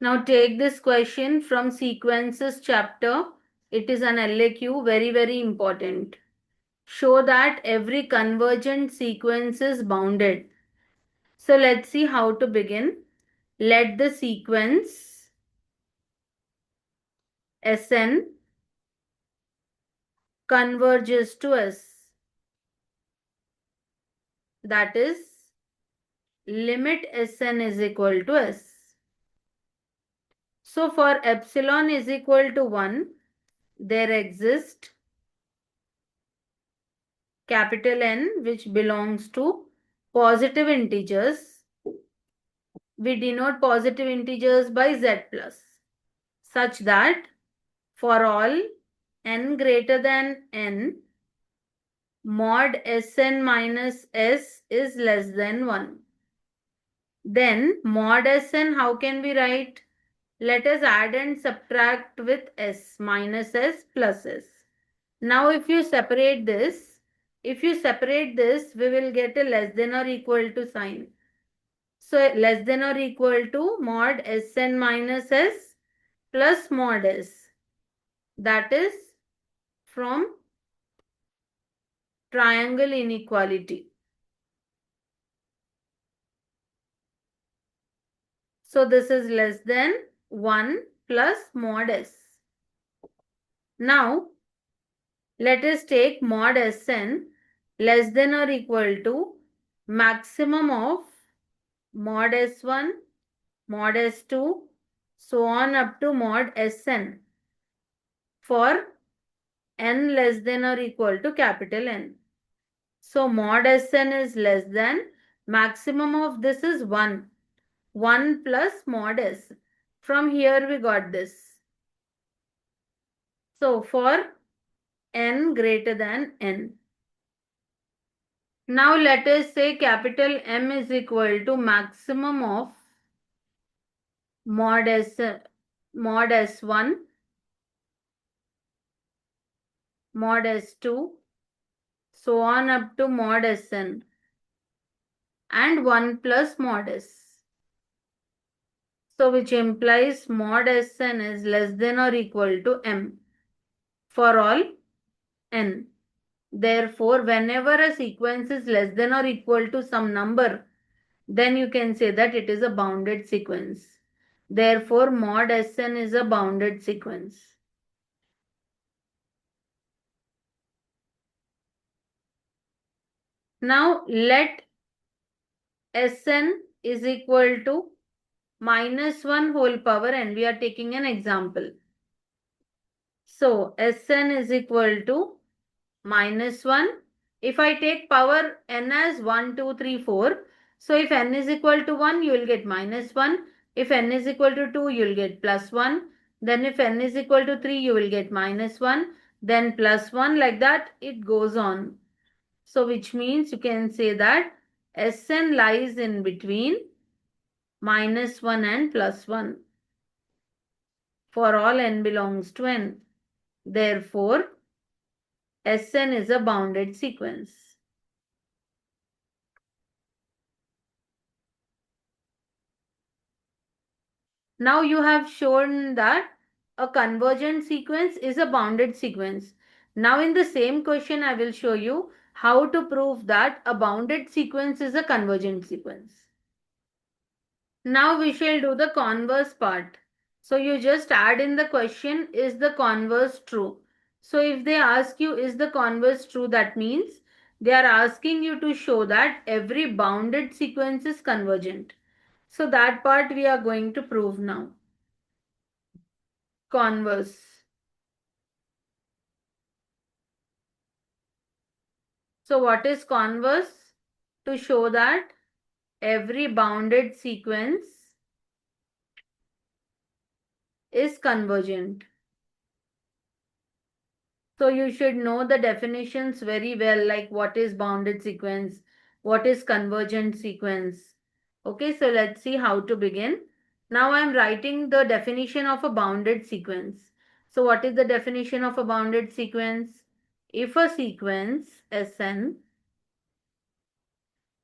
Now take this question from sequences chapter. It is an LAQ, very, very important. Show that every convergent sequence is bounded. So let's see how to begin. Let the sequence Sn converges to S. That is, limit Sn is equal to S. So for epsilon is equal to 1, there exists capital N which belongs to positive integers. We denote positive integers by Z plus, such that for all n greater than n, mod Sn minus S is less than 1. Then mod Sn, how can we write? Let us add and subtract with S, minus S plus S. Now if you separate this, we will get a less than or equal to sign. So less than or equal to mod Sn minus S plus mod S. That is from triangle inequality. So this is less than 1 plus mod S. Now let us take mod Sn less than or equal to maximum of mod S1, mod S2, so on up to mod Sn for n less than or equal to capital N. So mod Sn is less than, maximum of this is 1. 1 plus mod S. From here we got this. So for n greater than n. Now let us say capital M is equal to maximum of mod S1, mod S2, so on up to mod Sn, and 1 plus mod S. So which implies mod Sn is less than or equal to M for all n. Therefore, whenever a sequence is less than or equal to some number, then you can say that it is a bounded sequence. Therefore, mod Sn is a bounded sequence. Now, let Sn is equal to minus 1 whole power n. We are taking an example. So, Sn is equal to minus 1. If I take power n as 1, 2, 3, 4. So if n is equal to 1, you will get minus 1. If n is equal to 2, you will get plus 1. Then if n is equal to 3, you will get minus 1. Then plus 1, like that it goes on. So which means you can say that Sn lies in between minus 1 and plus 1 for all n belongs to n. Therefore, Sn is a bounded sequence. Now you have shown that a convergent sequence is a bounded sequence. Now in the same question I will show you how to prove that a bounded sequence is a convergent sequence. Now we shall do the converse part. So you just add in the question, is the converse true? So if they ask you, is the converse true, that means they are asking you to show that every bounded sequence is convergent. So that part we are going to prove now. Converse. So what is converse? To show that every bounded sequence is convergent. So you should know the definitions very well, like what is bounded sequence, what is convergent sequence. Okay, so let's see how to begin. Now I am writing the definition of a bounded sequence. So what is the definition of a bounded sequence? If a sequence Sn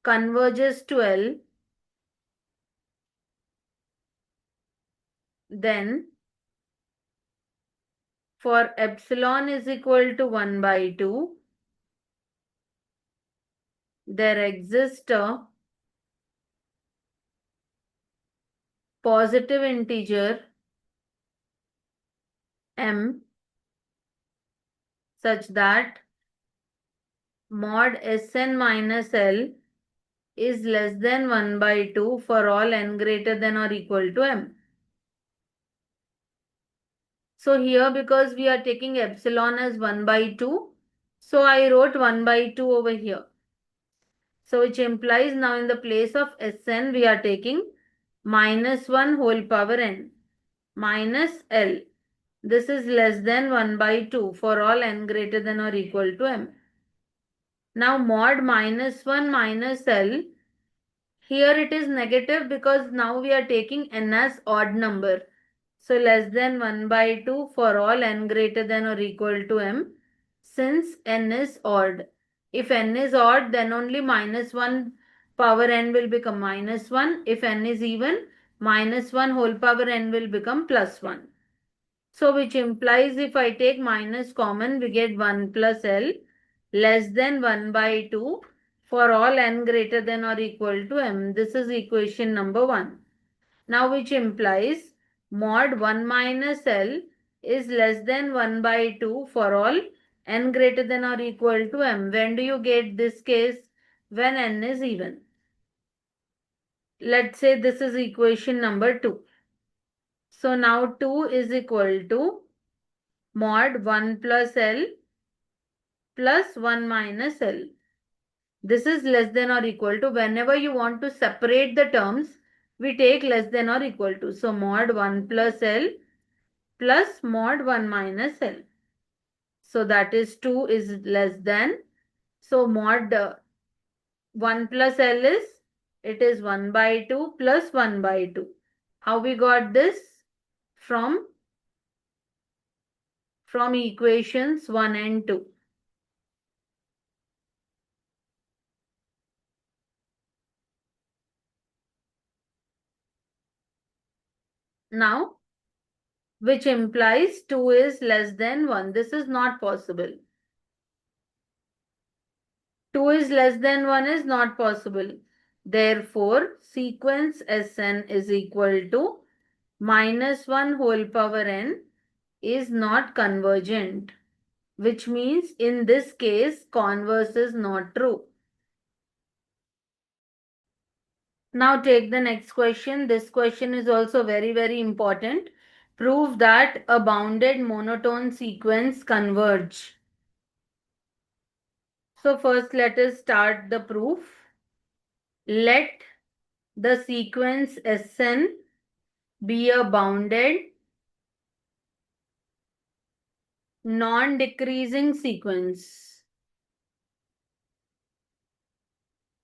converges to L Then for epsilon is equal to 1 by 2, there exists a positive integer m such that mod Sn minus L is less than 1 by 2 for all n greater than or equal to m. So here, because we are taking epsilon as 1 by 2, so I wrote 1 by 2 over here. So which implies now in the place of Sn we are taking minus 1 whole power n minus L. This is less than 1 by 2 for all n greater than or equal to m. Now mod minus 1 minus L, here it is negative because now we are taking n as odd number. So less than 1 by 2 for all n greater than or equal to m, since n is odd. If n is odd, then only minus 1 power n will become minus 1. If n is even, minus 1 whole power n will become plus 1. So which implies if I take minus common, we get 1 plus L less than 1 by 2 for all n greater than or equal to m. This is equation number 1. Now which implies mod 1 minus L is less than 1 by 2 for all n greater than or equal to m. When do you get this case? When n is even. Let's say this is equation number 2. So now 2 is equal to mod 1 plus L plus 1 minus L. This is less than or equal to, whenever you want to separate the terms, we take less than or equal to. So mod 1 plus L plus mod 1 minus L. So that is 2 is less than. So mod 1 plus L is, it is 1 by 2 plus 1 by 2. How we got this? From equations 1 and 2. Now, which implies 2 is less than 1. This is not possible. 2 is less than 1 is not possible. Therefore, sequence Sn is equal to minus 1 whole power n is not convergent, which means in this case, converse is not true. Now take the next question. This question is also very, very important. Prove that a bounded monotone sequence converge. So first let us start the proof. Let the sequence Sn be a bounded non-decreasing sequence.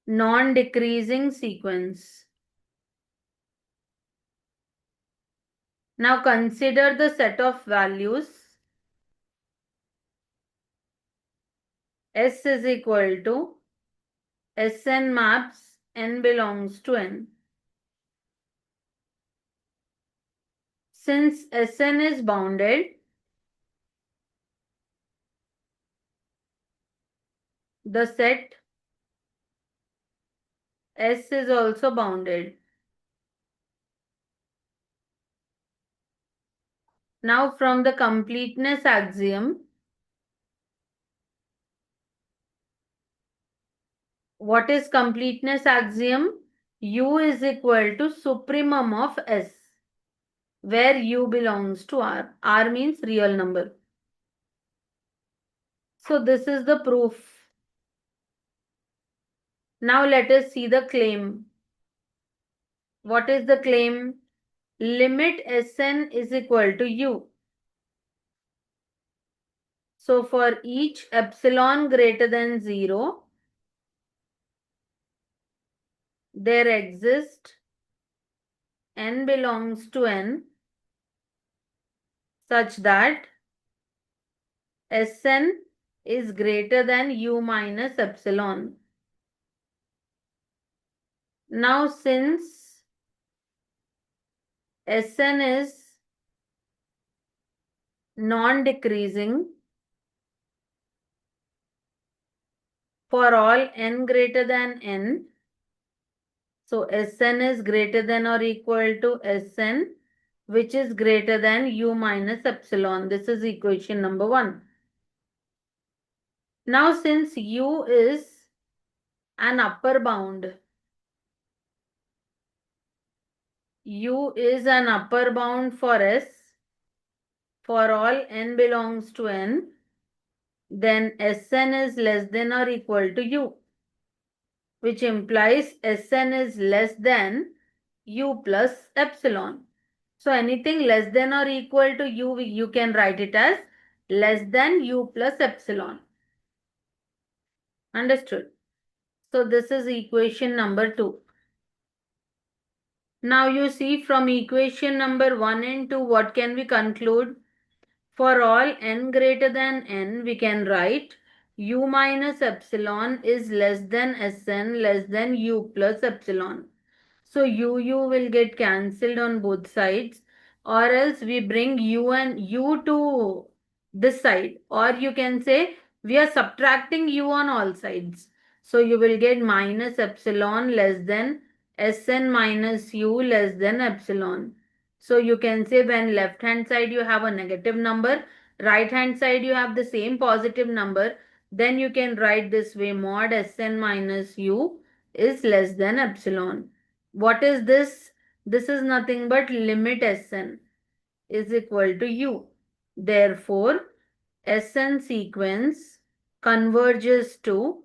Non-decreasing sequence. Now consider the set of values. S is equal to Sn maps n belongs to n. Since Sn is bounded, the set S is also bounded. Now from the completeness axiom, what is completeness axiom? U is equal to supremum of S, where U belongs to R. R means real number. So this is the proof. Now let us see the claim. What is the claim? Limit Sn is equal to U. So for each epsilon greater than 0, there exists n belongs to n such that Sn is greater than U minus epsilon. Now since Sn is non-decreasing for all n greater than n. So Sn is greater than or equal to Sn, which is greater than u minus epsilon. This is equation number 1. Now since u is an upper bound, u is an upper bound for S for all n belongs to n, then Sn is less than or equal to u, which implies Sn is less than u plus epsilon. So anything less than or equal to u, you can write it as less than u plus epsilon. Understood? So this is equation number 2. Now you see from equation number 1 and 2, what can we conclude? For all n greater than n, we can write u minus epsilon is less than Sn less than u plus epsilon. So u will get cancelled on both sides, or else we bring u and u to this side, or you can say we are subtracting u on all sides. So you will get minus epsilon less than Sn minus u less than epsilon. So you can say when left hand side you have a negative number, right hand side you have the same positive number, then you can write this way: mod Sn minus u is less than epsilon. What is this? This is nothing but limit Sn is equal to u. Therefore, Sn sequence converges to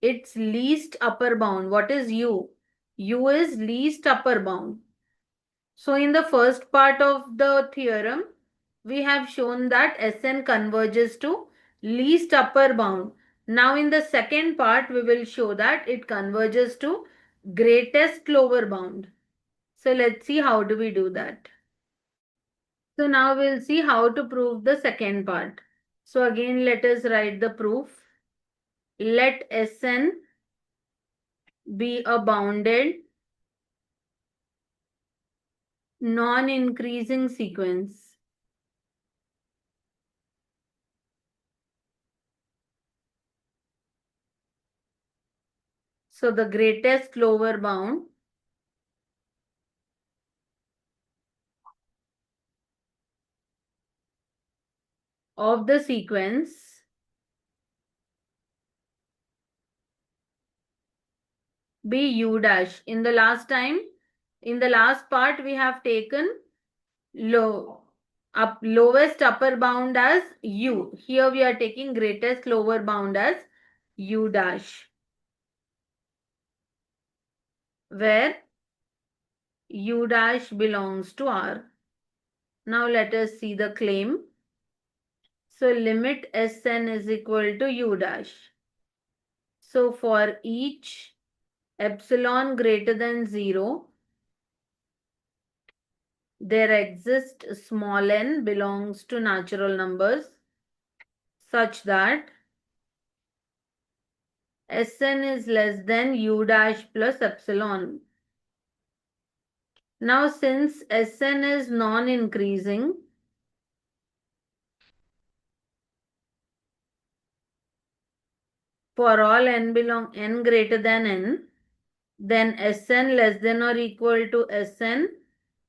its least upper bound. What is u? U is least upper bound. So in the first part of the theorem, we have shown that Sn converges to least upper bound. Now in the second part, we will show that it converges to greatest lower bound. So let's see how do we do that. So now we'll see how to prove the second part. So again, let us write the proof. Let Sn be a bounded non-increasing sequence. So the greatest lower bound of the sequence be u dash. In the last part, we have taken lowest upper bound as u. Here we are taking greatest lower bound as u dash, where u dash belongs to R. Now let us see the claim. So limit Sn is equal to u dash. So for each epsilon greater than 0, there exists small n belongs to natural numbers such that Sn is less than u dash plus epsilon. Now since Sn is non-increasing, for all n greater than n, then Sn less than or equal to Sn,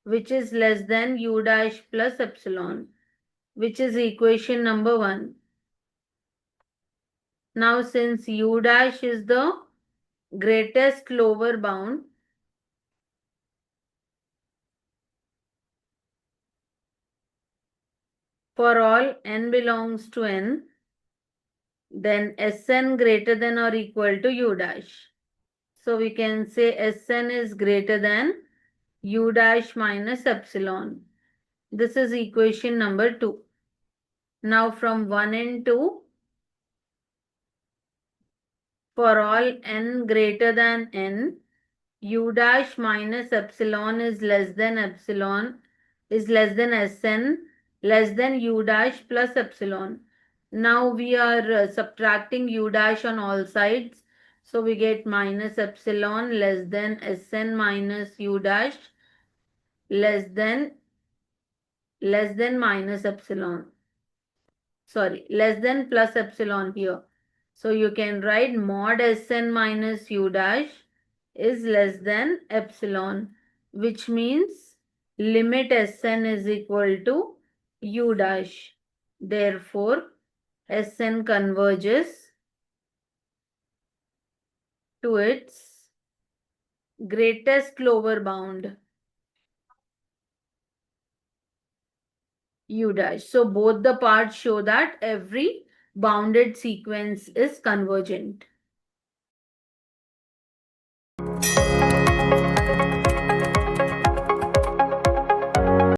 which is less than u dash plus epsilon, which is equation number 1. Now since u dash is the greatest lower bound, for all n belongs to n, then Sn greater than or equal to u dash. So we can say Sn is greater than u dash minus epsilon. This is equation number 2. Now from 1 and 2, for all n greater than n, u dash minus epsilon is less than Sn less than u dash plus epsilon. Now we are subtracting u dash on all sides. So we get minus epsilon less than Sn minus u dash less than less than minus epsilon. Sorry, less than plus epsilon here. So you can write mod Sn minus u dash is less than epsilon, which means limit Sn is equal to u dash. Therefore, Sn converges to its greatest lower bound, u dash. So both the parts show that every bounded sequence is convergent.